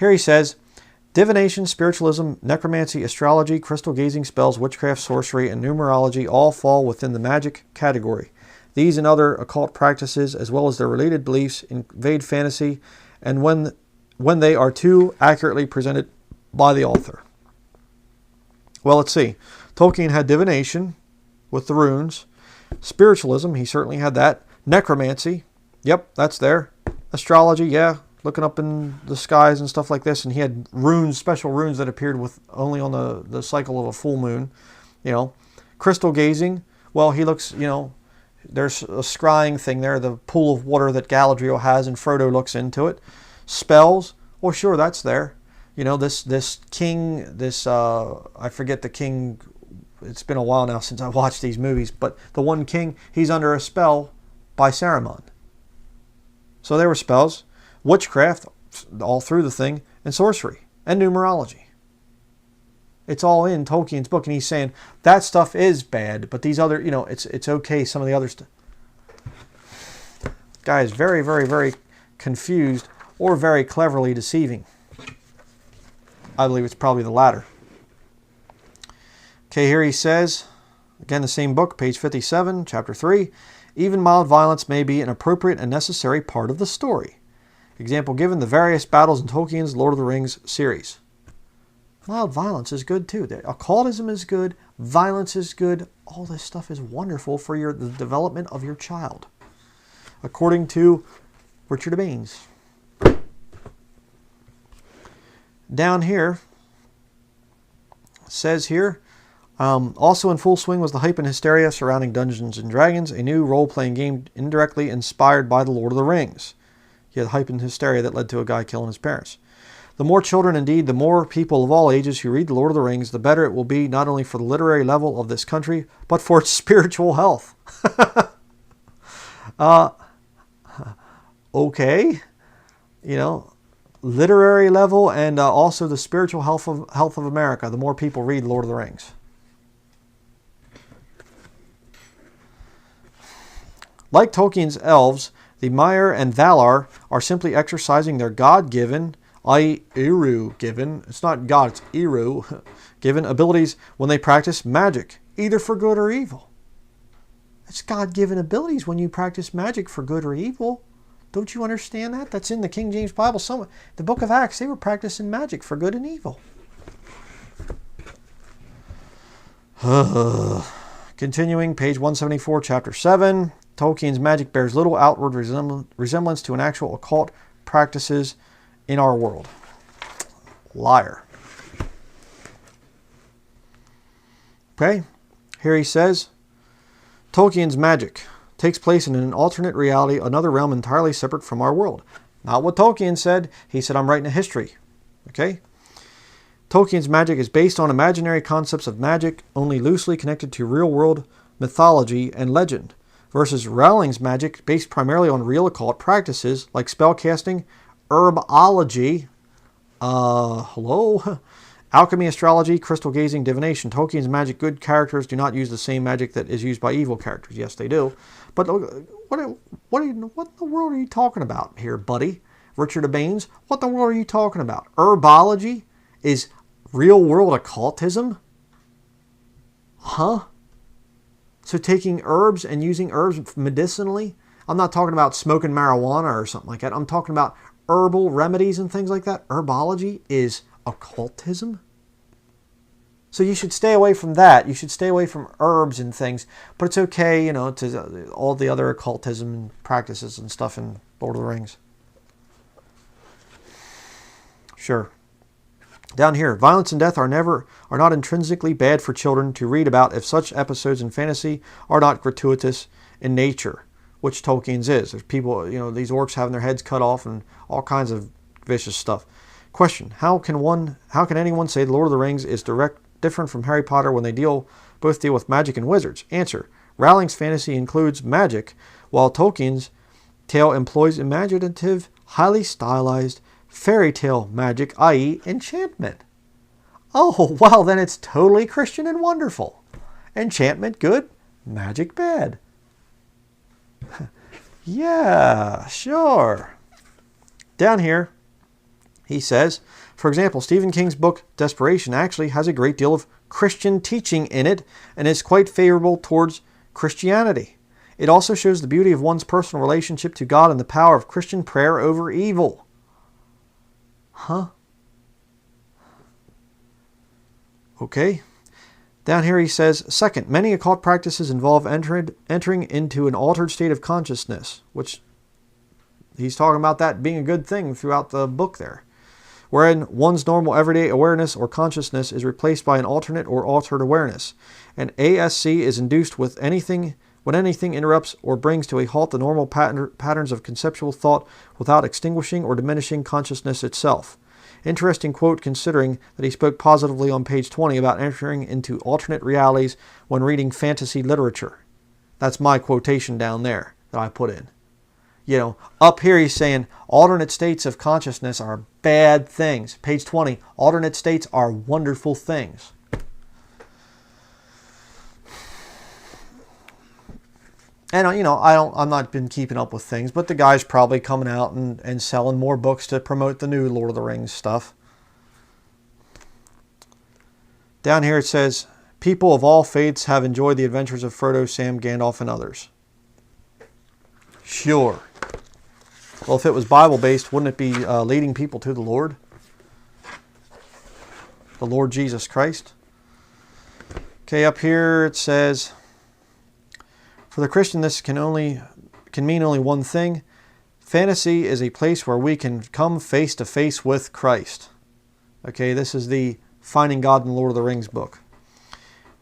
Here he says, divination, spiritualism, necromancy, astrology, crystal gazing, spells, witchcraft, sorcery, and numerology all fall within the magic category. These and other occult practices, as well as their related beliefs, invade fantasy, and when they are too accurately presented by the author. Well, let's see. Tolkien had divination with the runes. Spiritualism, he certainly had that. Necromancy, yep, that's there. Astrology, yeah, looking up in the skies and stuff like this. And he had runes, special runes that appeared with only on the cycle of a full moon. You know, crystal gazing, well, he looks, you know, there's a scrying thing there, the pool of water that Galadriel has, and Frodo looks into it. Spells, well, sure, that's there. You know, this king, I forget the king, it's been a while now since I watched these movies, but the one king, he's under a spell by Saruman. So there were spells, witchcraft, all through the thing, and sorcery, and numerology. It's all in Tolkien's book, and he's saying that stuff is bad, but these other, you know, it's okay, some of the other stuff. Guy is very, very, very confused or very cleverly deceiving. I believe it's probably the latter. Okay, here he says, again, the same book, page 57, chapter 3, even mild violence may be an appropriate and necessary part of the story. Example given, the various battles in Tolkien's Lord of the Rings series. Mild violence is good too. Occultism is good. Violence is good. All this stuff is wonderful for the development of your child. According to Richard Baines. Down here, it says here, also in full swing was the hype and hysteria surrounding Dungeons & Dragons, a new role-playing game indirectly inspired by The Lord of the Rings. You had hype and hysteria that led to a guy killing his parents. The more children, indeed, the more people of all ages who read The Lord of the Rings, the better it will be not only for the literary level of this country, but for its spiritual health. Okay. You know, literary level and also the spiritual health of America, the more people read Lord of the Rings. Like Tolkien's elves, the Maiar and Valar are simply exercising their God-given, i.e. Eru-given, it's not God, it's Eru, given abilities when they practice magic, either for good or evil. It's God-given abilities when you practice magic for good or evil. Don't you understand that? That's in the King James Bible. The book of Acts, they were practicing magic for good and evil. Continuing, page 174, chapter 7. Tolkien's magic bears little outward resemblance to an actual occult practices in our world. Liar. Okay, here he says, Tolkien's magic takes place in an alternate reality, another realm entirely separate from our world. Not what Tolkien said. He said, I'm writing a history. Okay? Tolkien's magic is based on imaginary concepts of magic, only loosely connected to real-world mythology and legend, versus Rowling's magic based primarily on real occult practices like spellcasting, herbology, alchemy, astrology, crystal gazing, divination. Tolkien's magic, good characters do not use the same magic that is used by evil characters. Yes, they do. But what in the world are you talking about here, buddy? Richard Baines, what the world are you talking about? Herbology is real-world occultism? Huh? So taking herbs and using herbs medicinally? I'm not talking about smoking marijuana or something like that. I'm talking about herbal remedies and things like that. Herbology is occultism? So you should stay away from that. You should stay away from herbs and things. But it's okay, you know, to all the other occultism practices and stuff in Lord of the Rings. Sure. Down here, violence and death are not intrinsically bad for children to read about if such episodes in fantasy are not gratuitous in nature, which Tolkien's is. There's people, you know, these orcs having their heads cut off and all kinds of vicious stuff. Question: How can anyone say The Lord of the Rings is different from Harry Potter when they both deal with magic and wizards? Answer: Rowling's fantasy includes magic, while Tolkien's tale employs imaginative, highly stylized fairy tale magic, i.e. enchantment. Oh, well, then it's totally Christian and wonderful. Enchantment good, magic bad. Yeah, sure. Down here, He says, for example, Stephen King's book Desperation actually has a great deal of Christian teaching in it and is quite favorable towards Christianity. It also shows the beauty of one's personal relationship to God and the power of Christian prayer over evil. Huh? Okay. Down here he says, second, many occult practices involve entering into an altered state of consciousness, which he's talking about that being a good thing throughout the book there, wherein one's normal everyday awareness or consciousness is replaced by an alternate or altered awareness. And ASC is induced when anything interrupts or brings to a halt the normal patterns of conceptual thought without extinguishing or diminishing consciousness itself. Interesting quote considering that he spoke positively on page 20 about entering into alternate realities when reading fantasy literature. That's my quotation down there that I put in. You know, up here he's saying alternate states of consciousness are bad things. Page 20, alternate states are wonderful things. And, you know, I'm not been keeping up with things, but the guy's probably coming out and selling more books to promote the new Lord of the Rings stuff. Down here it says, people of all faiths have enjoyed the adventures of Frodo, Sam, Gandalf, and others. Sure. Well, if it was Bible-based, wouldn't it be leading people to the Lord? The Lord Jesus Christ. Okay, up here it says, for the Christian, this can mean only one thing. Fantasy is a place where we can come face to face with Christ. Okay, this is the Finding God in the Lord of the Rings book.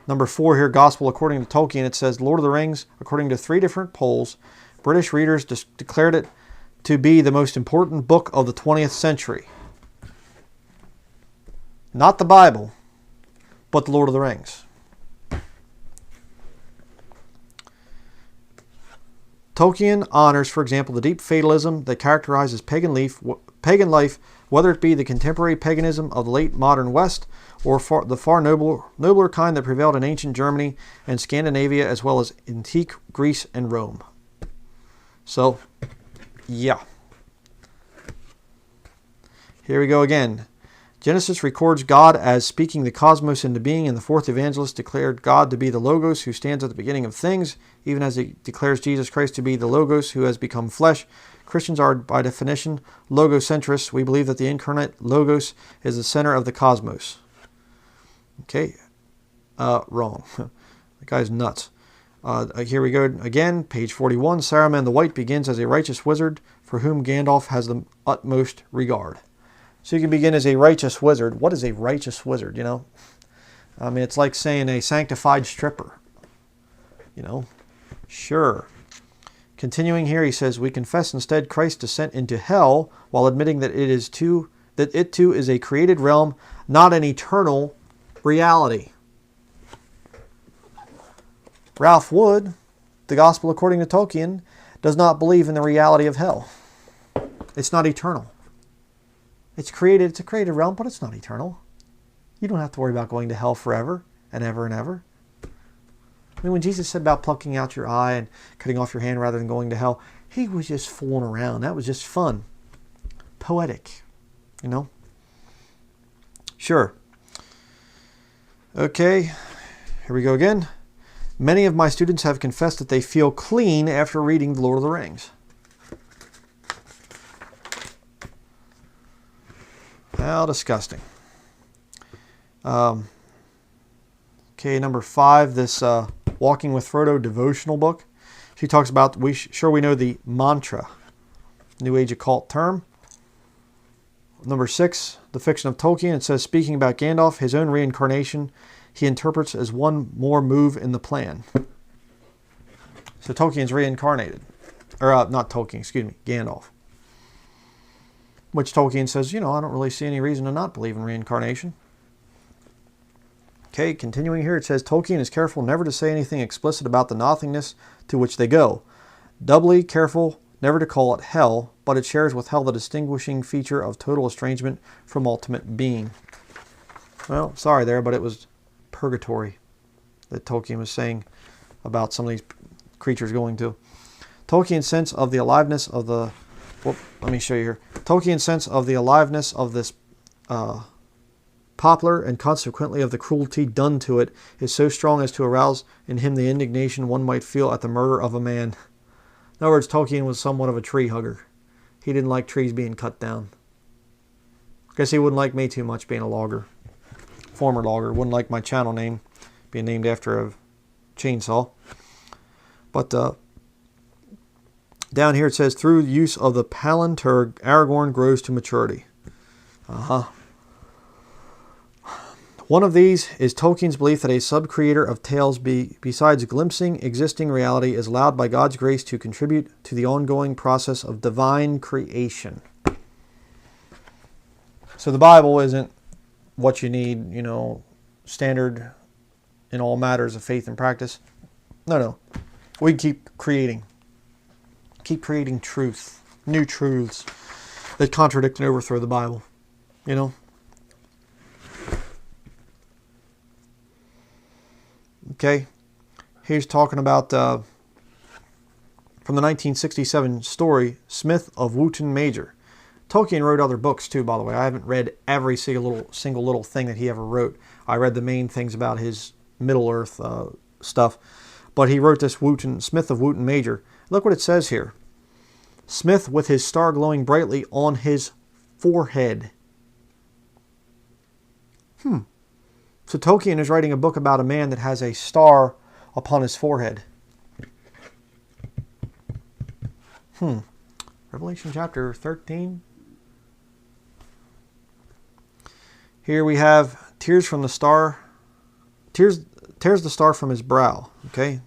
Number 4 here, Gospel according to Tolkien. It says, Lord of the Rings, according to 3 different polls, British readers declared it to be the most important book of the 20th century. Not the Bible, but the Lord of the Rings. Tolkien honors, for example, the deep fatalism that characterizes pagan life, whether it be the contemporary paganism of the late modern West or the far nobler kind that prevailed in ancient Germany and Scandinavia, as well as antique Greece and Rome. So, yeah. Here we go again. Genesis records God as speaking the cosmos into being, and the 4th evangelist declared God to be the Logos who stands at the beginning of things, even as he declares Jesus Christ to be the Logos who has become flesh. Christians are, by definition, logocentrists. We believe that the incarnate Logos is the center of the cosmos. Okay, wrong. The guy's nuts. Here we go again, page 41. Saruman the White begins as a righteous wizard for whom Gandalf has the utmost regard. So you can begin as a righteous wizard. What is a righteous wizard, you know? I mean, it's like saying a sanctified stripper. You know? Sure. Continuing here, he says, we confess instead Christ's descent into hell while admitting that it too is a created realm, not an eternal reality. Ralph Wood, the Gospel according to Tolkien, does not believe in the reality of hell. It's not eternal. It's a created realm, but it's not eternal. You don't have to worry about going to hell forever and ever and ever. I mean, when Jesus said about plucking out your eye and cutting off your hand rather than going to hell, he was just fooling around. That was just fun. Poetic, you know? Sure. Okay, here we go again. Many of my students have confessed that they feel clean after reading The Lord of the Rings. How disgusting. Okay, number 5, this Walking with Frodo devotional book. She talks about, we know the mantra, New Age occult term. Number 6, the fiction of Tolkien. It says, speaking about Gandalf, his own reincarnation, he interprets as one more move in the plan. So Tolkien's reincarnated. Or not Tolkien, excuse me, Gandalf. Which Tolkien says, you know, I don't really see any reason to not believe in reincarnation. Okay, continuing here, it says, Tolkien is careful never to say anything explicit about the nothingness to which they go. Doubly careful never to call it hell, but it shares with hell the distinguishing feature of total estrangement from ultimate being. Well, sorry there, but it was purgatory that Tolkien was saying about some of these creatures going to. Tolkien's sense of the aliveness of the... Well, let me show you here. Tolkien's sense of the aliveness of this poplar and consequently of the cruelty done to it is so strong as to arouse in him the indignation one might feel at the murder of a man. In other words, Tolkien was somewhat of a tree hugger. He didn't like trees being cut down. Guess he wouldn't like me too much being a logger. Former logger. Wouldn't like my channel name being named after a chainsaw. But down here it says, through the use of the Palantir, Aragorn grows to maturity. One of these is Tolkien's belief that a sub-creator of tales besides glimpsing existing reality is allowed by God's grace to contribute to the ongoing process of divine creation. So the Bible isn't what you need, standard in all matters of faith and practice. No. We keep creating. Keep creating truth, new truths that contradict and overthrow the Bible, Okay, here's talking about, from the 1967 story, Smith of Wootton Major. Tolkien wrote other books too, by the way. I haven't read every single little thing that he ever wrote. I read the main things about his Middle-earth stuff. But he wrote this Smith of Wootton Major. Look what it says here. Smith with his star glowing brightly on his forehead. So Tolkien is writing a book about a man that has a star upon his forehead. Revelation chapter 13. Here we have tears the star from his brow. Okay,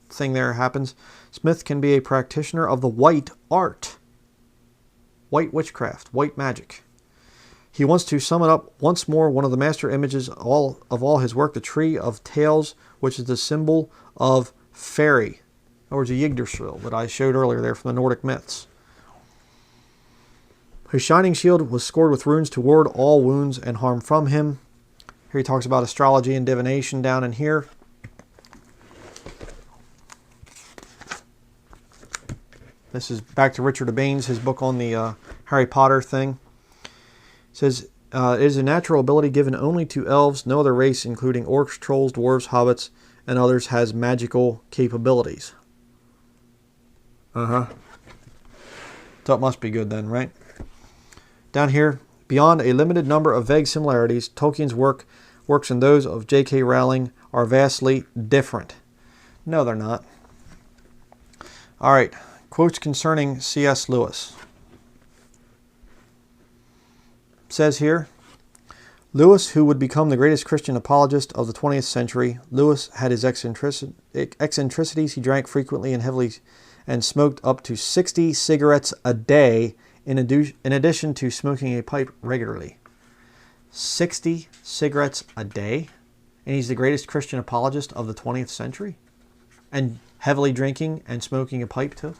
thing there happens. Smith can be a practitioner of the white art, white witchcraft, white magic. He wants to sum it up once more, one of the master images of all his work, the Tree of Tales, which is the symbol of fairy, or the Yggdrasil that I showed earlier there from the Nordic myths. His shining shield was scored with runes to ward all wounds and harm from him. Here he talks about astrology and divination down in here. This is back to Richard Baines, his book on the Harry Potter thing. It says, it is a natural ability given only to elves. No other race, including orcs, trolls, dwarves, hobbits, and others, has magical capabilities. So it must be good then, right? Down here, beyond a limited number of vague similarities, Tolkien's works and those of J.K. Rowling are vastly different. No, they're not. All right, quotes concerning C.S. Lewis. It says here, Lewis, who would become the greatest Christian apologist of the 20th century. Lewis had his eccentricities. He drank frequently and heavily and smoked up to 60 cigarettes a day in addition to smoking a pipe regularly. 60 cigarettes a day? And he's the greatest Christian apologist of the 20th century? And heavily drinking and smoking a pipe too?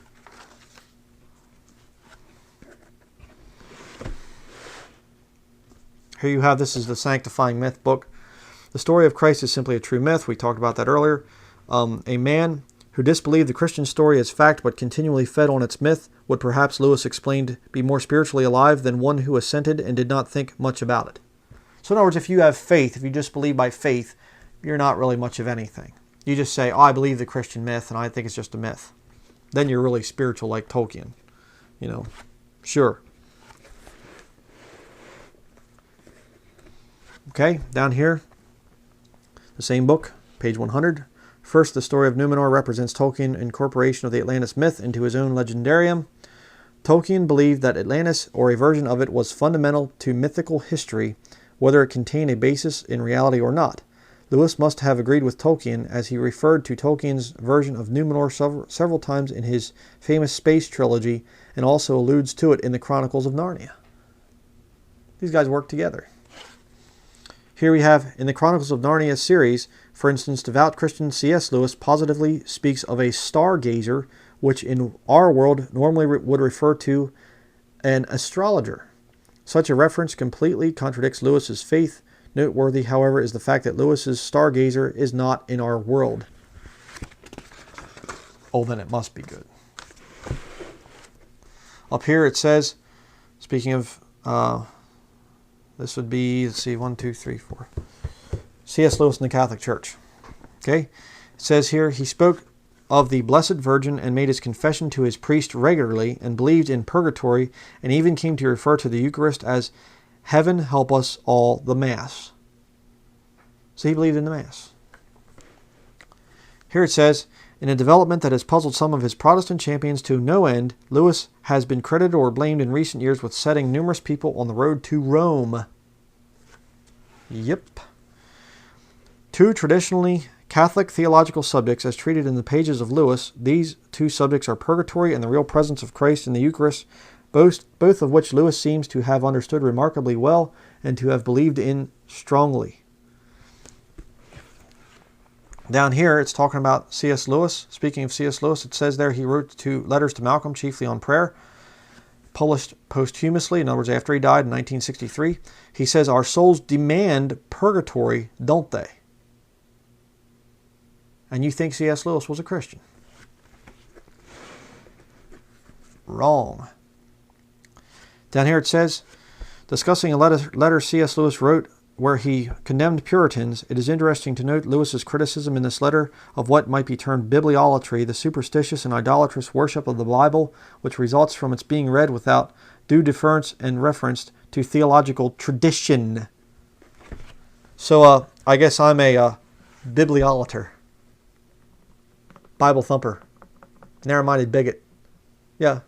Here you have, this is the Sanctifying Myth book. The story of Christ is simply a true myth. We talked about that earlier. A man who disbelieved the Christian story as fact but continually fed on its myth would perhaps, Lewis explained, be more spiritually alive than one who assented and did not think much about it. So in other words, if you have faith, if you just believe by faith, you're not really much of anything. You just say, oh, I believe the Christian myth and I think it's just a myth. Then you're really spiritual like Tolkien. Sure. Okay, down here, the same book, page 100. First, the story of Numenor represents Tolkien's incorporation of the Atlantis myth into his own legendarium. Tolkien believed that Atlantis, or a version of it, was fundamental to mythical history, whether it contained a basis in reality or not. Lewis must have agreed with Tolkien, as he referred to Tolkien's version of Numenor several times in his famous space trilogy, and also alludes to it in the Chronicles of Narnia. These guys work together. Here we have, in the Chronicles of Narnia series, for instance, devout Christian C.S. Lewis positively speaks of a stargazer, which in our world normally would refer to an astrologer. Such a reference completely contradicts Lewis's faith. Noteworthy, however, is the fact that Lewis's stargazer is not in our world. Oh, then it must be good. Up here it says, Speaking of, this would be, let's see, 1, 2, 3, 4. C.S. Lewis in the Catholic Church. Okay? It says here, he spoke of the Blessed Virgin and made his confession to his priest regularly and believed in purgatory and even came to refer to the Eucharist as Heaven Help Us All, the Mass. So he believed in the Mass. Here it says, in a development that has puzzled some of his Protestant champions to no end, Lewis has been credited or blamed in recent years with setting numerous people on the road to Rome. Yep. Two traditionally Catholic theological subjects as treated in the pages of Lewis. These two subjects are purgatory and the real presence of Christ in the Eucharist, both of which Lewis seems to have understood remarkably well and to have believed in strongly. Down here, it's talking about C.S. Lewis. Speaking of C.S. Lewis, it says there he wrote two letters to Malcolm, chiefly on prayer, published posthumously, in other words, after he died in 1963. He says, our souls demand purgatory, don't they? And you think C.S. Lewis was a Christian? Wrong. Down here it says, discussing a letter C.S. Lewis wrote where he condemned Puritans, it is interesting to note Lewis's criticism in this letter of what might be termed bibliolatry, the superstitious and idolatrous worship of the Bible, which results from its being read without due deference and reference to theological tradition. So I guess I'm a bibliolater, Bible thumper, narrow-minded bigot. Yeah,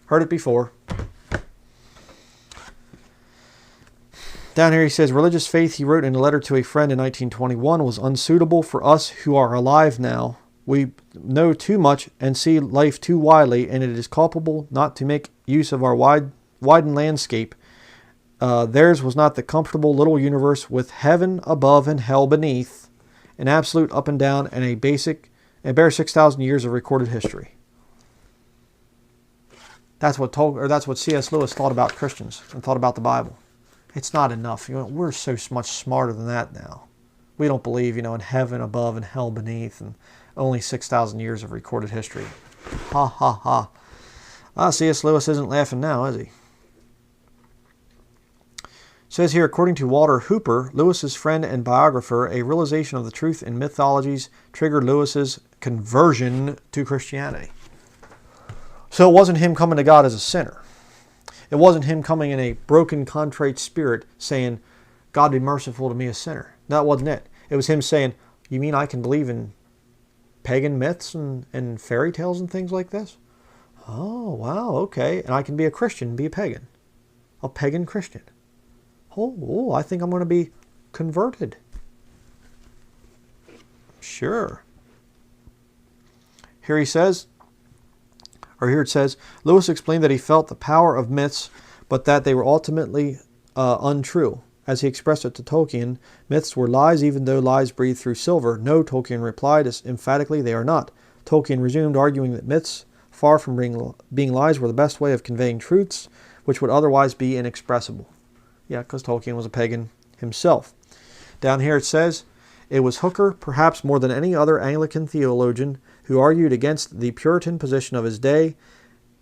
heard it before. Down here he says, religious faith, he wrote in a letter to a friend in 1921, was unsuitable for us who are alive now. We know too much and see life too widely, and it is culpable not to make use of our widened landscape. Theirs was not the comfortable little universe with heaven above and hell beneath, an absolute up and down, and a bare 6,000 years of recorded history. That's what C.S. Lewis thought about Christians and thought about the Bible. It's not enough. We're so much smarter than that now. We don't believe, in heaven above and hell beneath and only 6,000 years of recorded history. Ha, ha, ha. C.S. Lewis isn't laughing now, is he? It says here, according to Walter Hooper, Lewis's friend and biographer, a realization of the truth in mythologies triggered Lewis's conversion to Christianity. So it wasn't him coming to God as a sinner. It wasn't him coming in a broken, contrite spirit saying, God be merciful to me, a sinner. That wasn't it. It was him saying, you mean I can believe in pagan myths and fairy tales and things like this? Oh, wow, okay. And I can be a Christian, be a pagan Christian. Oh, I think I'm going to be converted. Sure. Here it says, Lewis explained that he felt the power of myths, but that they were ultimately untrue. As he expressed it to Tolkien, myths were lies even though lies breathe through silver. No, Tolkien replied emphatically, they are not. Tolkien resumed, arguing that myths, far from being lies, were the best way of conveying truths, which would otherwise be inexpressible. Yeah, because Tolkien was a pagan himself. Down here it says, it was Hooker, perhaps more than any other Anglican theologian, who argued against the Puritan position of his day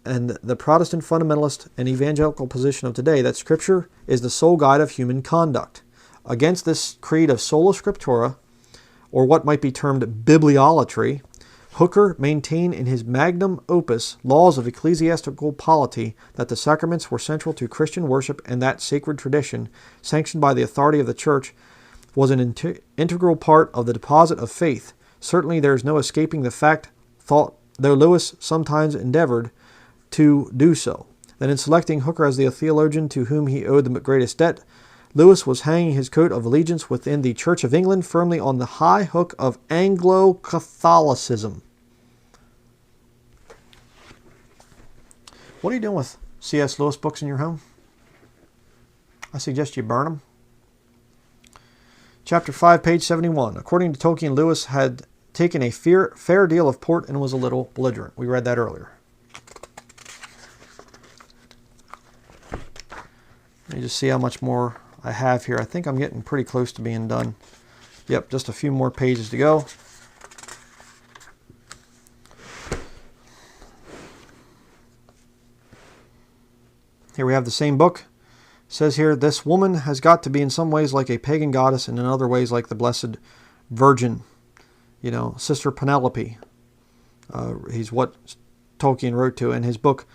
and the Protestant fundamentalist and evangelical position of today that Scripture is the sole guide of human conduct. Against this creed of sola scriptura, or what might be termed bibliolatry, Hooker maintained in his magnum opus, Laws of Ecclesiastical Polity, that the sacraments were central to Christian worship and that sacred tradition, sanctioned by the authority of the Church, was an integral part of the deposit of faith. Certainly there is no escaping the fact, though Lewis sometimes endeavored to do so, that in selecting Hooker as the theologian to whom he owed the greatest debt, Lewis was hanging his coat of allegiance within the Church of England firmly on the high hook of Anglo-Catholicism. What are you doing with C.S. Lewis books in your home? I suggest you burn them. Chapter 5, page 71. According to Tolkien, Lewis had taken a fair deal of port and was a little belligerent. We read that earlier. Let me just see how much more I have here. I think I'm getting pretty close to being done. Yep, just a few more pages to go. Here we have the same book. It says here, this woman has got to be in some ways like a pagan goddess and in other ways like the Blessed Virgin. You know, Sister Penelope. He's what Tolkien wrote to in his book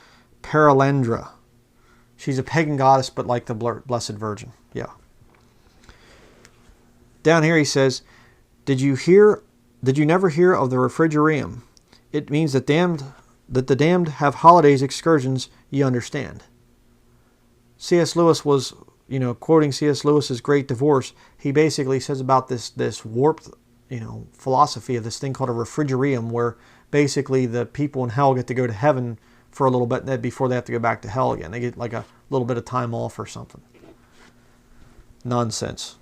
Paralandra. She's a pagan goddess, but like the Blessed Virgin. Yeah. Down here he says, Did you never hear of the refrigerium? It means that the damned have holidays, excursions, ye understand. C.S. Lewis was, quoting C.S. Lewis's Great Divorce, he basically says about this warped, philosophy of this thing called a refrigerium, where basically the people in hell get to go to heaven for a little bit before they have to go back to hell again. They get like a little bit of time off or something. Nonsense.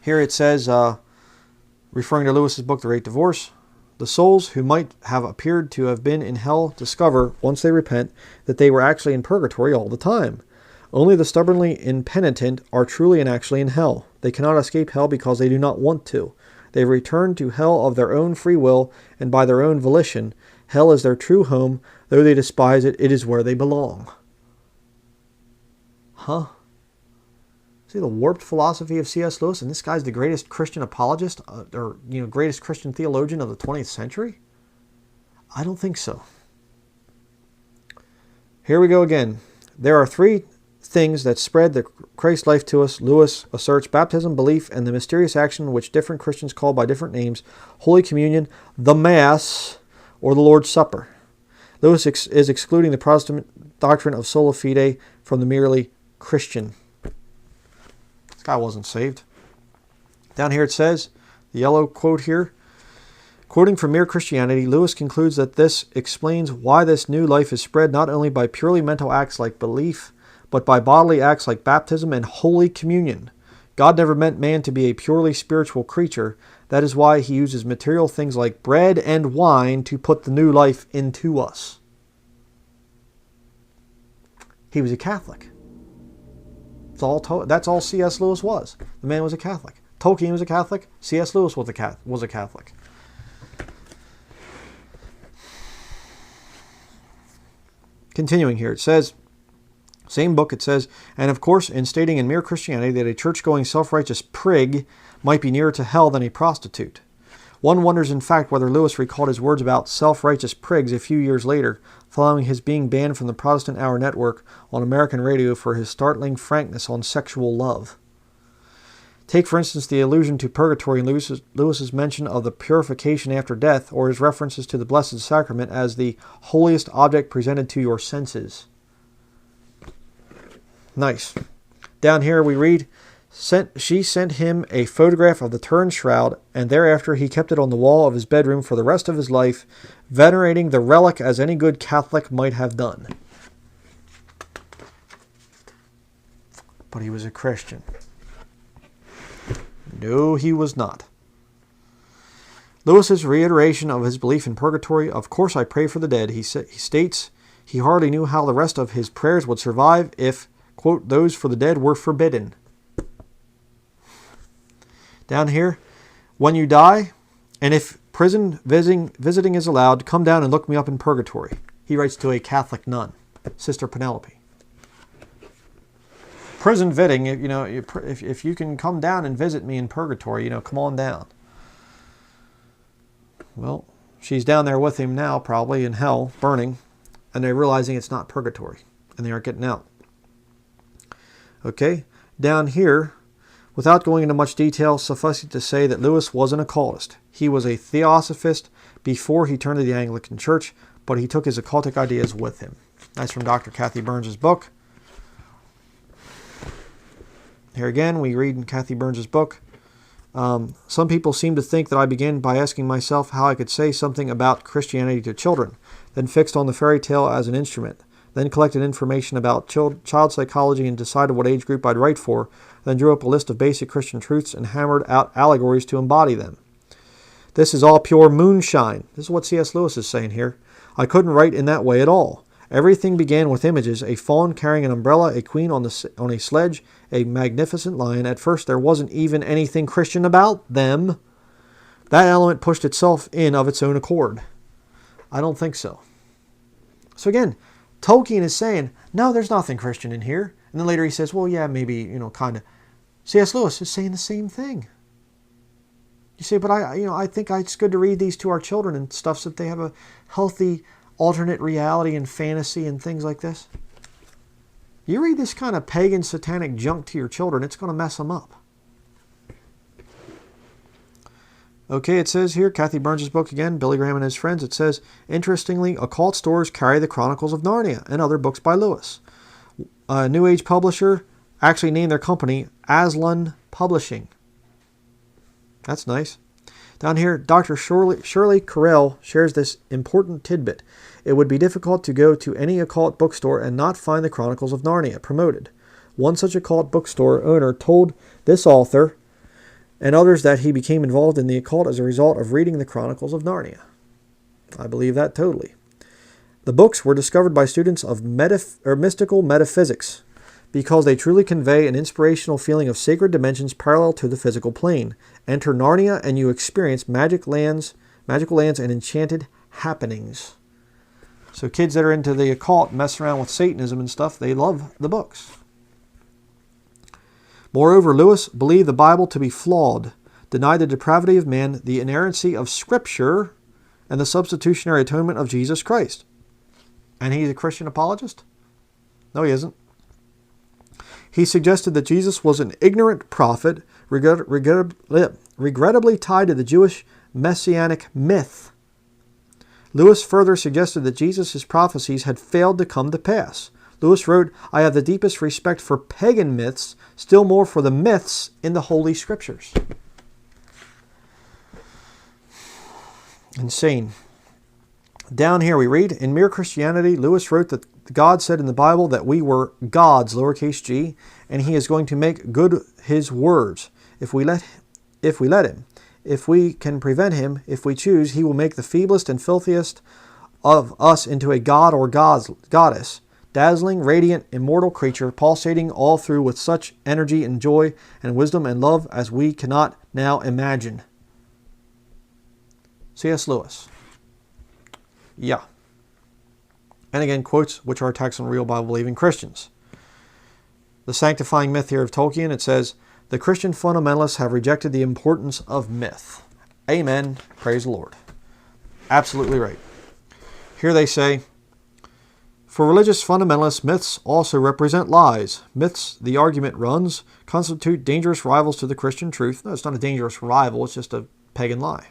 Here it says, referring to Lewis's book, The Great Divorce, the souls who might have appeared to have been in hell discover, once they repent, that they were actually in purgatory all the time. Only the stubbornly impenitent are truly and actually in hell. They cannot escape hell because they do not want to. They return to hell of their own free will and by their own volition. Hell is their true home. Though they despise it, it is where they belong. Huh? See the warped philosophy of C.S. Lewis, and this guy's the greatest Christian apologist, greatest Christian theologian of the 20th century? I don't think so. Here we go again. There are three things that spread the Christ life to us. Lewis asserts baptism, belief, and the mysterious action which different Christians call by different names, Holy Communion, the Mass, or the Lord's Supper. Lewis is excluding the Protestant doctrine of sola fide from the merely Christian. This guy wasn't saved. Down here it says, the yellow quote here, quoting from Mere Christianity, Lewis concludes that this explains why this new life is spread not only by purely mental acts like belief, but by bodily acts like baptism and Holy Communion. God never meant man to be a purely spiritual creature. That is why he uses material things like bread and wine to put the new life into us. He was a Catholic. That's all C.S. Lewis was. The man was a Catholic. Tolkien was a Catholic. C.S. Lewis was a Catholic. Continuing here, it says, same book, it says, and of course, in stating in Mere Christianity that a church-going self-righteous prig might be nearer to hell than a prostitute. One wonders, in fact, whether Lewis recalled his words about self-righteous prigs a few years later, following his being banned from the Protestant Hour network on American radio for his startling frankness on sexual love. Take, for instance, the allusion to purgatory in Lewis's mention of the purification after death, or his references to the Blessed Sacrament as the holiest object presented to your senses. Nice. Down here we read, she sent him a photograph of the turned shroud, and thereafter he kept it on the wall of his bedroom for the rest of his life, venerating the relic as any good Catholic might have done. But he was a Christian. No, he was not. Lewis's reiteration of his belief in purgatory, of course I pray for the dead, he states he hardly knew how the rest of his prayers would survive if, quote, those for the dead were forbidden. Down here, when you die, and if prison visiting is allowed, come down and look me up in purgatory. He writes to a Catholic nun, Sister Penelope. Prison visiting, if you can come down and visit me in purgatory, come on down. Well, she's down there with him now, probably in hell, burning, and they're realizing it's not purgatory, and they aren't getting out. Okay, down here, without going into much detail, suffice it to say that Lewis was an occultist. He was a theosophist before he turned to the Anglican Church, but he took his occultic ideas with him. That's from Dr. Kathy Burns' book. Here again, we read in Kathy Burns' book, some people seem to think that I began by asking myself how I could say something about Christianity to children, then fixed on the fairy tale as an instrument, then collected information about child psychology and decided what age group I'd write for, then drew up a list of basic Christian truths and hammered out allegories to embody them. This is all pure moonshine. This is what C.S. Lewis is saying here. I couldn't write in that way at all. Everything began with images, a fawn carrying an umbrella, a queen on a sledge, a magnificent lion. At first there wasn't even anything Christian about them. That element pushed itself in of its own accord. I don't think so. So again, Tolkien is saying, no, there's nothing Christian in here. And then later he says, well, yeah, maybe, kind of. C.S. Lewis is saying the same thing. You say, but I think it's good to read these to our children and stuff so that they have a healthy alternate reality and fantasy and things like this. You read this kind of pagan satanic junk to your children, it's going to mess them up. Okay, it says here, Kathy Burns' book again, Billy Graham and His Friends, it says, interestingly, occult stores carry the Chronicles of Narnia and other books by Lewis. A New Age publisher actually named their company Aslan Publishing. That's nice. Down here, Dr. Shirley Carell shares this important tidbit. It would be difficult to go to any occult bookstore and not find the Chronicles of Narnia promoted. One such occult bookstore owner told this author and others that he became involved in the occult as a result of reading the Chronicles of Narnia. I believe that totally. The books were discovered by students of mystical metaphysics because they truly convey an inspirational feeling of sacred dimensions parallel to the physical plane. Enter Narnia and you experience magical lands and enchanted happenings. So kids that are into the occult, mess around with Satanism and stuff, they love the books. Moreover, Lewis believed the Bible to be flawed, denied the depravity of man, the inerrancy of Scripture, and the substitutionary atonement of Jesus Christ. And he's a Christian apologist? No, he isn't. He suggested that Jesus was an ignorant prophet, regrettably tied to the Jewish messianic myth. Lewis further suggested that Jesus' prophecies had failed to come to pass. Lewis wrote, I have the deepest respect for pagan myths, still more for the myths in the Holy Scriptures. Insane. Down here we read, in Mere Christianity, Lewis wrote that God said in the Bible that we were gods, lowercase g, and he is going to make good his words. If we let him. If we can prevent him, if we choose, he will make the feeblest and filthiest of us into a god or goddess. Dazzling, radiant, immortal creature, pulsating all through with such energy and joy and wisdom and love as we cannot now imagine. C.S. Lewis. Yeah. And again, quotes which are attacks on real Bible-believing Christians. The sanctifying myth here of Tolkien, it says, the Christian fundamentalists have rejected the importance of myth. Amen. Praise the Lord. Absolutely right. Here they say, for religious fundamentalists, myths also represent lies. Myths, the argument runs, constitute dangerous rivals to the Christian truth. No, it's not a dangerous rival, it's just a pagan lie.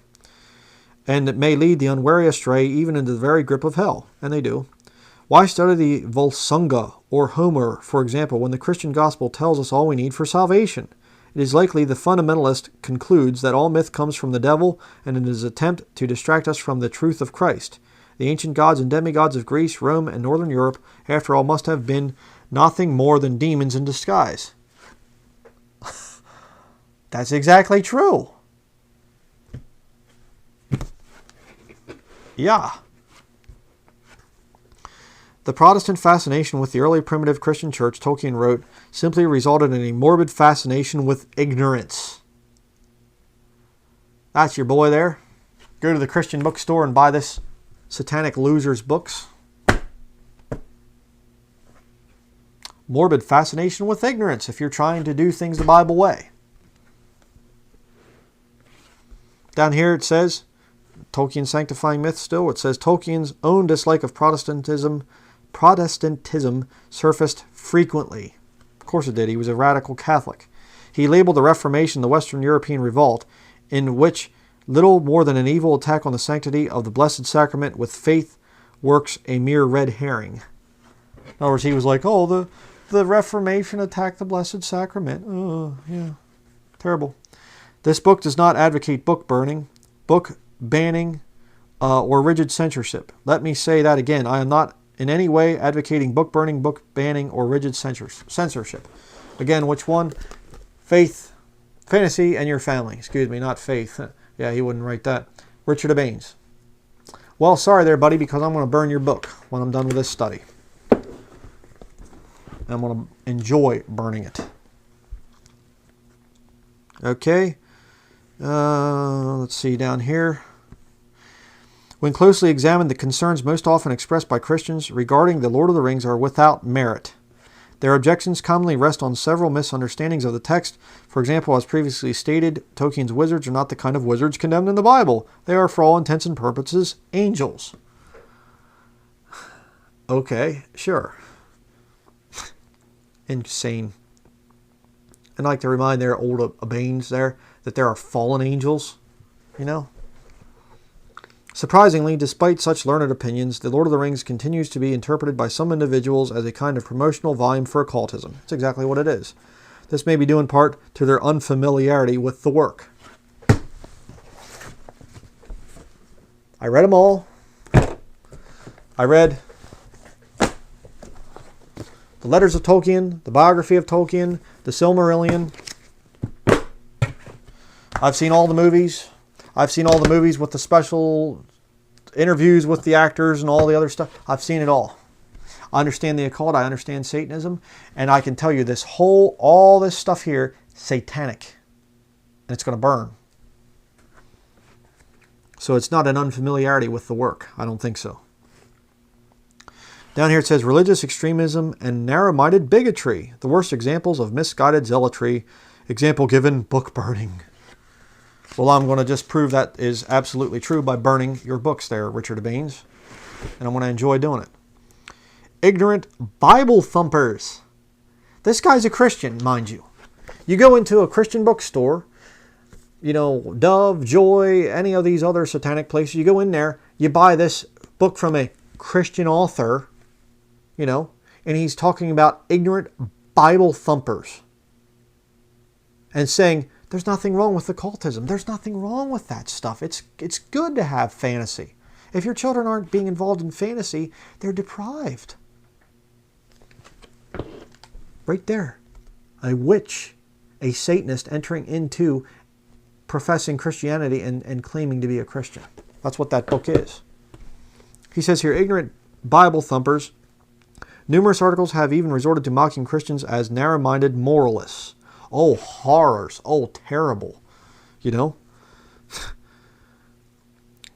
And it may lead the unwary astray even into the very grip of hell. And they do. Why study the Volsunga or Homer, for example, when the Christian gospel tells us all we need for salvation? It is likely the fundamentalist concludes that all myth comes from the devil and in his attempt to distract us from the truth of Christ. The ancient gods and demigods of Greece, Rome, and Northern Europe, after all, must have been nothing more than demons in disguise. That's exactly true. Yeah. The Protestant fascination with the early primitive Christian church, Tolkien wrote, simply resulted in a morbid fascination with ignorance. That's your boy there. Go to the Christian bookstore and buy this Satanic Losers books. Morbid fascination with ignorance if you're trying to do things the Bible way. Down here it says, Tolkien's sanctifying myth still, it says Tolkien's own dislike of Protestantism surfaced frequently. Of course it did. He was a radical Catholic. He labeled the Reformation the Western European Revolt, in which little more than an evil attack on the sanctity of the Blessed Sacrament with faith works a mere red herring. In other words, he was like, oh, the Reformation attacked the Blessed Sacrament. Oh, yeah. Terrible. This book does not advocate book burning, book banning, or rigid censorship. Let me say that again. I am not in any way advocating book burning, book banning, or rigid censorship. Again, which one? Faith, fantasy, and your family. Excuse me, not faith. Yeah, he wouldn't write that. Richard A. Baines. Well, sorry there, buddy, because I'm going to burn your book when I'm done with this study. I'm going to enjoy burning it. Okay. Let's see down here. When closely examined, the concerns most often expressed by Christians regarding the Lord of the Rings are without merit. Their objections commonly rest on several misunderstandings of the text. For example, as previously stated, Tolkien's wizards are not the kind of wizards condemned in the Bible. They are, for all intents and purposes, angels. Okay, sure. Insane. And I like to remind their old Abanes there that there are fallen angels, you know. Surprisingly, despite such learned opinions, The Lord of the Rings continues to be interpreted by some individuals as a kind of promotional volume for occultism. That's exactly what it is. This may be due in part to their unfamiliarity with the work. I read them all. I read the letters of Tolkien, the biography of Tolkien, the Silmarillion. I've seen all the movies. I've seen all the movies with the special interviews with the actors and all the other stuff. I've seen it all. I understand the occult. I understand Satanism. And I can tell you all this stuff here, satanic. And it's going to burn. So it's not an unfamiliarity with the work. I don't think so. Down here it says religious extremism and narrow-minded bigotry. The worst examples of misguided zealotry. Example given, book burning. Well, I'm going to just prove that is absolutely true by burning your books there, Richard Baines. And I'm going to enjoy doing it. Ignorant Bible thumpers. This guy's a Christian, mind you. You go into a Christian bookstore, you know, Dove, Joy, any of these other satanic places. You go in there, you buy this book from a Christian author, you know, and he's talking about ignorant Bible thumpers. And saying, there's nothing wrong with occultism. There's nothing wrong with that stuff. It's good to have fantasy. If your children aren't being involved in fantasy, they're deprived. Right there. A witch, a Satanist entering into professing Christianity and claiming to be a Christian. That's what that book is. He says here, ignorant Bible thumpers. Numerous articles have even resorted to mocking Christians as narrow-minded moralists. Oh, horrors. Oh, terrible. You know?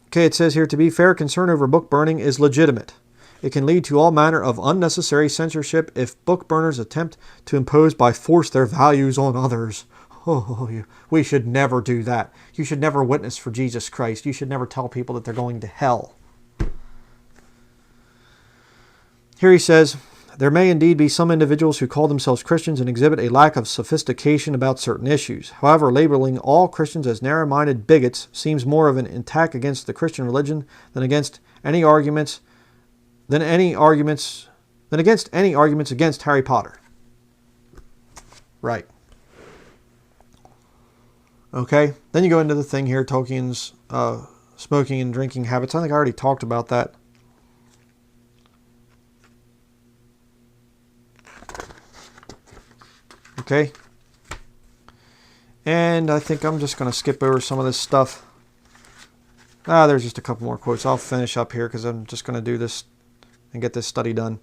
Okay, it says here, to be fair, concern over book burning is legitimate. It can lead to all manner of unnecessary censorship if book burners attempt to impose by force their values on others. Oh, we should never do that. You should never witness for Jesus Christ. You should never tell people that they're going to hell. Here he says, there may indeed be some individuals who call themselves Christians and exhibit a lack of sophistication about certain issues. However, labeling all Christians as narrow-minded bigots seems more of an attack against the Christian religion than against any arguments against Harry Potter. Right. Okay. Then you go into the thing here, Tolkien's smoking and drinking habits. I think I already talked about that. Okay. And I think I'm just going to skip over some of this stuff. There's just a couple more quotes. I'll finish up here because I'm just going to do this and get this study done.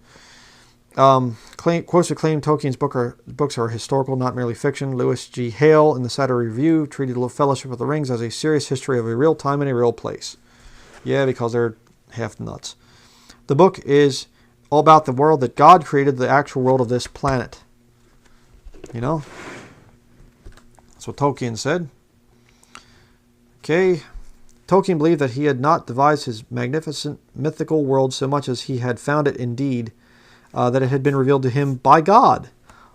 Quotes that claim Tolkien's books are historical, not merely fiction. Lewis G. Hale in the Saturday Review treated the Fellowship of the Rings as a serious history of a real time and a real place. Yeah, because they're half nuts. The book is all about the world that God created, the actual world of this planet. You know? That's what Tolkien said. Okay. Tolkien believed that he had not devised his magnificent mythical world so much as he had found it indeed, that it had been revealed to him by God.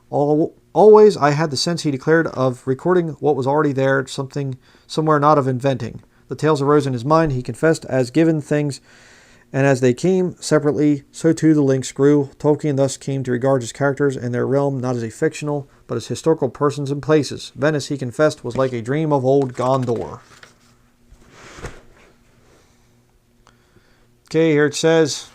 Always I had the sense, he declared, of recording what was already there, somewhere, not of inventing. The tales arose in his mind, he confessed, as given things, and as they came separately, so too the links grew. Tolkien thus came to regard his characters and their realm not as a fictional, but as historical persons and places. Venice, he confessed, was like a dream of old Gondor. Okay, here it says,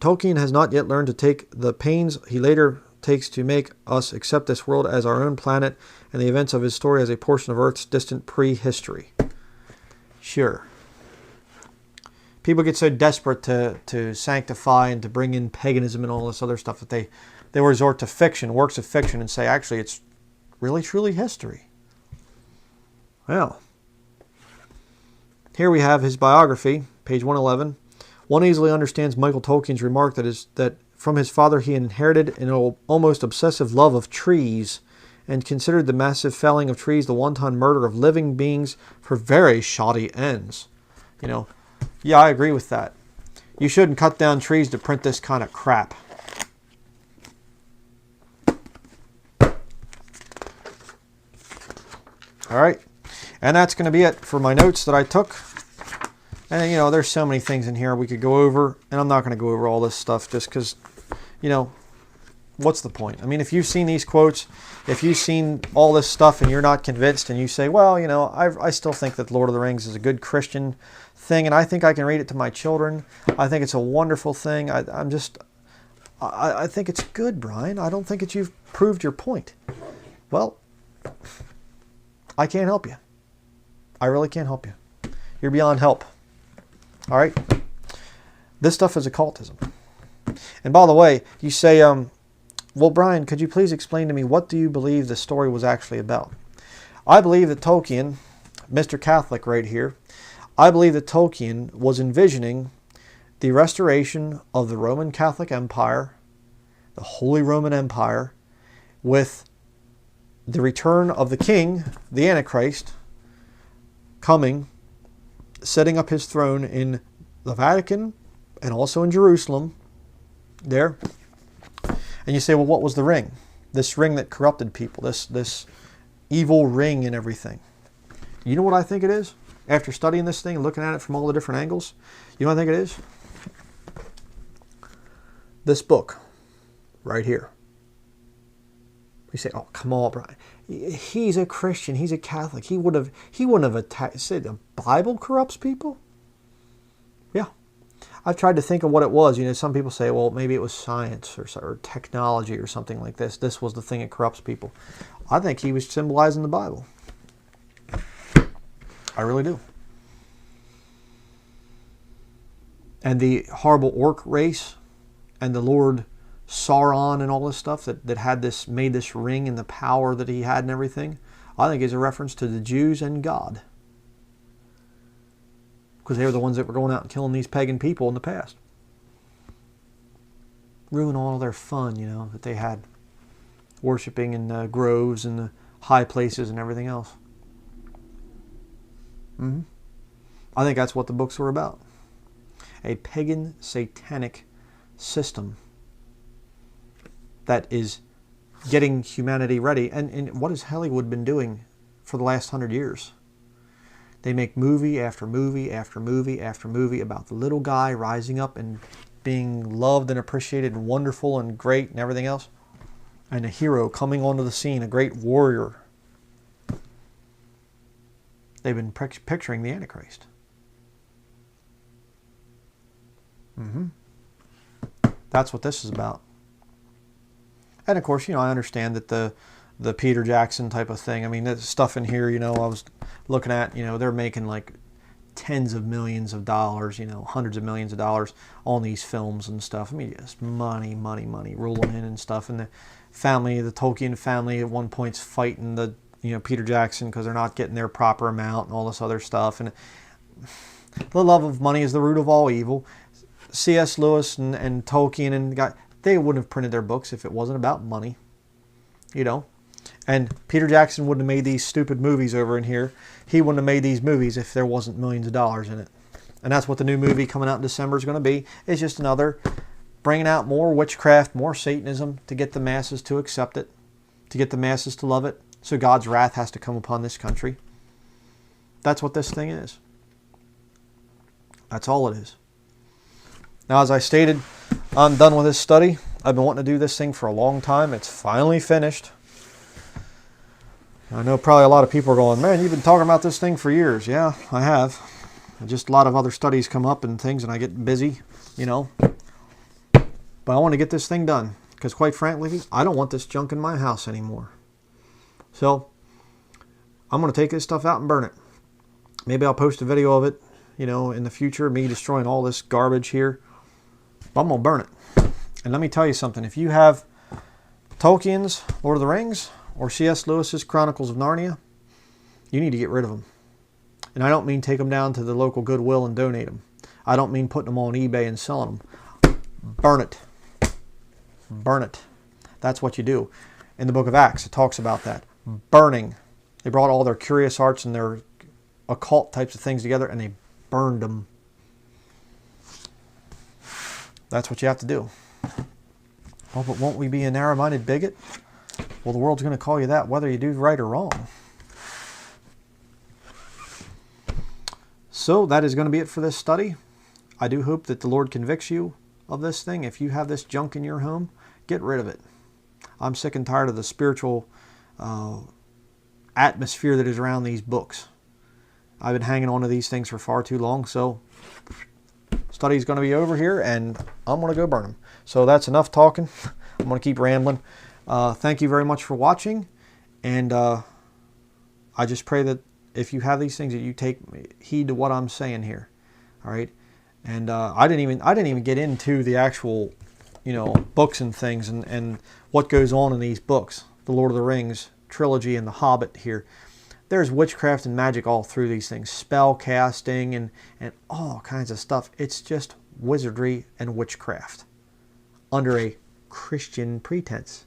Tolkien has not yet learned to take the pains he later takes to make us accept this world as our own planet and the events of his story as a portion of Earth's distant prehistory. Sure. People get so desperate to sanctify and to bring in paganism and all this other stuff that they resort to fiction, works of fiction, and say, actually, it's really, truly history. Well, here we have his biography, page 111. One easily understands Michael Tolkien's remark that from his father he inherited an almost obsessive love of trees and considered the massive felling of trees the wanton murder of living beings for very shoddy ends. You know, yeah, I agree with that. You shouldn't cut down trees to print this kind of crap. All right, and that's going to be it for my notes that I took. And, you know, there's so many things in here we could go over, and I'm not going to go over all this stuff just because, you know, what's the point? I mean, if you've seen these quotes, if you've seen all this stuff and you're not convinced and you say, well, you know, I still think that Lord of the Rings is a good Christian thing and I think I can read it to my children. I think it's a wonderful thing. I think it's good, Brian. I don't think that you've proved your point. Well, I can't help you. I really can't help you. You're beyond help. All right? This stuff is occultism. And by the way, you say, well, Brian, could you please explain to me what do you believe the story was actually about? I believe that Tolkien, Mr. Catholic right here, I believe that Tolkien was envisioning the restoration of the Roman Catholic Empire, the Holy Roman Empire, with the return of the king, the Antichrist, coming, setting up his throne in the Vatican and also in Jerusalem there. And you say, well, what was the ring? This ring that corrupted people, this evil ring and everything. You know what I think it is? After studying this thing and looking at it from all the different angles, you know what I think it is? This book right here. You say, oh, come on, Brian. He's a Christian. He's a Catholic. He wouldn't have said the Bible corrupts people? Yeah. I've tried to think of what it was. You know, some people say, well, maybe it was science or technology or something like this. This was the thing that corrupts people. I think he was symbolizing the Bible. I really do. And the horrible orc race and the Lord Sauron and all this stuff that had this, made this ring and the power that he had and everything, I think is a reference to the Jews and God. Because they were the ones that were going out and killing these pagan people in the past. Ruin all their fun, you know, that they had. Worshipping in the groves and the high places and everything else. I think that's what the books were about. A pagan, satanic system that is getting humanity ready. And what has Hollywood been doing for the last 100 years? They make movie after movie after movie after movie about the little guy rising up and being loved and appreciated and wonderful and great and everything else. And a hero coming onto the scene, a great warrior. They've been picturing the Antichrist. That's what this is about. And of course, you know, I understand that the Peter Jackson type of thing. I mean, there's stuff in here, you know, I was looking at, you know, they're making like tens of millions of dollars, you know, hundreds of millions of dollars on these films and stuff. I mean, just money rolling in and stuff. And the family, the Tolkien family at one point's fighting the, you know, Peter Jackson because they're not getting their proper amount and all this other stuff. And the love of money is the root of all evil. C.S. Lewis and Tolkien and they wouldn't have printed their books if it wasn't about money, you know. And Peter Jackson wouldn't have made these stupid movies over in here. He wouldn't have made these movies if there wasn't millions of dollars in it. And that's what the new movie coming out in December is going to be. It's just another bringing out more witchcraft, more Satanism to get the masses to accept it, to get the masses to love it. So God's wrath has to come upon this country. That's what this thing is. That's all it is. Now, as I stated, I'm done with this study. I've been wanting to do this thing for a long time. It's finally finished. I know probably a lot of people are going, man, you've been talking about this thing for years. Yeah, I have. Just a lot of other studies come up and things, and I get busy, you know. But I want to get this thing done. Because quite frankly, I don't want this junk in my house anymore. So, I'm going to take this stuff out and burn it. Maybe I'll post a video of it, you know, in the future. Me destroying all this garbage here. But I'm going to burn it. And let me tell you something. If you have Tolkien's Lord of the Rings or C.S. Lewis's Chronicles of Narnia, you need to get rid of them. And I don't mean take them down to the local Goodwill and donate them. I don't mean putting them on eBay and selling them. Burn it. Burn it. That's what you do. In the book of Acts, it talks about that. Burning. They brought all their curious arts and their occult types of things together and they burned them. That's what you have to do. Oh, but won't we be a narrow-minded bigot? Well, the world's going to call you that whether you do right or wrong. So that is going to be it for this study. I do hope that the Lord convicts you of this thing. If you have this junk in your home, get rid of it. I'm sick and tired of the spiritual atmosphere that is around these books. I've been hanging on to these things for far too long, so study's going to be over here, and I'm going to go burn them. So that's enough talking. I'm going to keep rambling. Thank you very much for watching, and I just pray that if you have these things, that you take heed to what I'm saying here. All right, and I didn't even get into the actual, books and things and what goes on in these books. The Lord of the Rings trilogy and the Hobbit here. There's witchcraft and magic all through these things, spell casting and all kinds of stuff. It's just wizardry and witchcraft under a Christian pretense.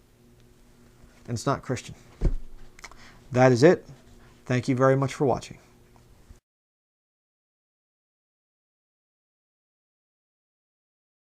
And it's not Christian. That is it. Thank you very much for watching.